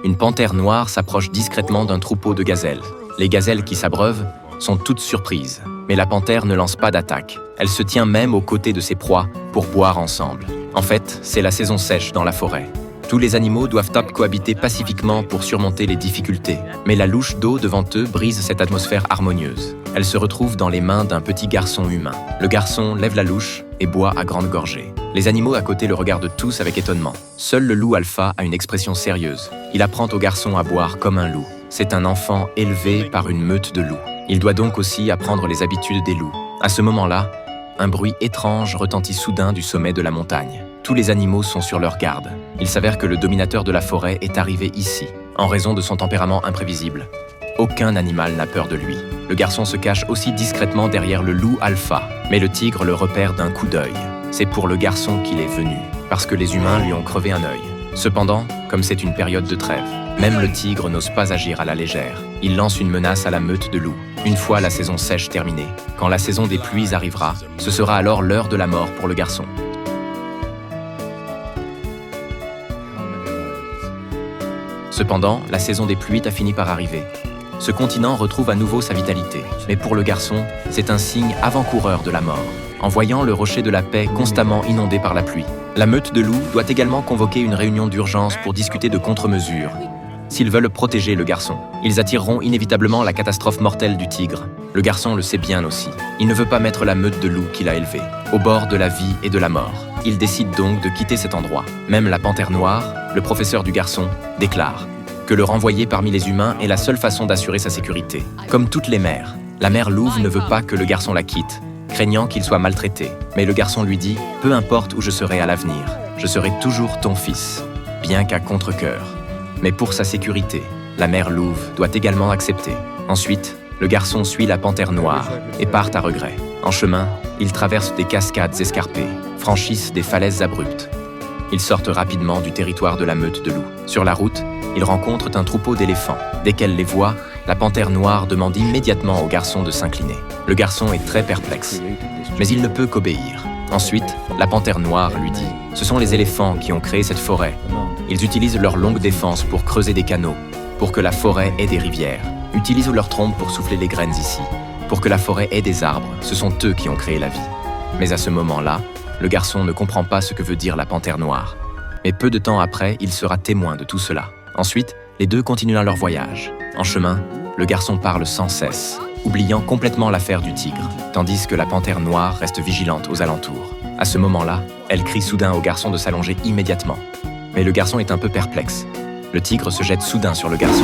une panthère noire s'approche discrètement d'un troupeau de gazelles. Les gazelles qui s'abreuvent sont toutes surprises, mais la panthère ne lance pas d'attaque. Elle se tient même aux côtés de ses proies pour boire ensemble. En fait, c'est la saison sèche dans la forêt. Tous les animaux doivent cohabiter pacifiquement pour surmonter les difficultés, mais la louche d'eau devant eux brise cette atmosphère harmonieuse. Elle se retrouve dans les mains d'un petit garçon humain. Le garçon lève la louche et boit à grande gorgée. Les animaux à côté le regardent tous avec étonnement. Seul le loup alpha a une expression sérieuse. Il apprend au garçon à boire comme un loup. C'est un enfant élevé par une meute de loups. Il doit donc aussi apprendre les habitudes des loups. À ce moment-là, un bruit étrange retentit soudain du sommet de la montagne. Tous les animaux sont sur leur garde. Il s'avère que le dominateur de la forêt est arrivé ici, en raison de son tempérament imprévisible. Aucun animal n'a peur de lui. Le garçon se cache aussi discrètement derrière le loup alpha, mais le tigre le repère d'un coup d'œil. C'est pour le garçon qu'il est venu, parce que les humains lui ont crevé un œil. Cependant, comme c'est une période de trêve, même le tigre n'ose pas agir à la légère. Il lance une menace à la meute de loups. Une fois la saison sèche terminée, quand la saison des pluies arrivera, ce sera alors l'heure de la mort pour le garçon. Cependant, la saison des pluies a fini par arriver. Ce continent retrouve à nouveau sa vitalité. Mais pour le garçon, c'est un signe avant-coureur de la mort. En voyant le rocher de la paix constamment inondé par la pluie, la meute de loups doit également convoquer une réunion d'urgence pour discuter de contre-mesures. S'ils veulent protéger le garçon, ils attireront inévitablement la catastrophe mortelle du tigre. Le garçon le sait bien aussi. Il ne veut pas mettre la meute de loups qu'il a élevée au bord de la vie et de la mort. Il décide donc de quitter cet endroit. Même la panthère noire, le professeur du garçon, déclare que le renvoyer parmi les humains est la seule façon d'assurer sa sécurité. Comme toutes les mères, la mère louve ne veut pas que le garçon la quitte, craignant qu'il soit maltraité. Mais le garçon lui dit « Peu importe où je serai à l'avenir, je serai toujours ton fils, bien qu'à contre-cœur. » Mais pour sa sécurité, la mère louve doit également accepter. Ensuite, le garçon suit la panthère noire et part à regret. En chemin, ils traversent des cascades escarpées, franchissent des falaises abruptes. Ils sortent rapidement du territoire de la meute de loups. Sur la route, ils rencontrent un troupeau d'éléphants. Dès qu'elle les voit, la panthère noire demande immédiatement au garçon de s'incliner. Le garçon est très perplexe, mais il ne peut qu'obéir. Ensuite, la panthère noire lui dit « Ce sont les éléphants qui ont créé cette forêt. Ils utilisent leur longue défense pour creuser des canaux, pour que la forêt ait des rivières. Utilisent leur trompe pour souffler les graines ici. Pour que la forêt ait des arbres, ce sont eux qui ont créé la vie. » Mais à ce moment-là, le garçon ne comprend pas ce que veut dire la panthère noire. Mais peu de temps après, il sera témoin de tout cela. Ensuite, les deux continuent leur voyage. En chemin, le garçon parle sans cesse, oubliant complètement l'affaire du tigre, tandis que la panthère noire reste vigilante aux alentours. À ce moment-là, elle crie soudain au garçon de s'allonger immédiatement. Mais le garçon est un peu perplexe. Le tigre se jette soudain sur le garçon.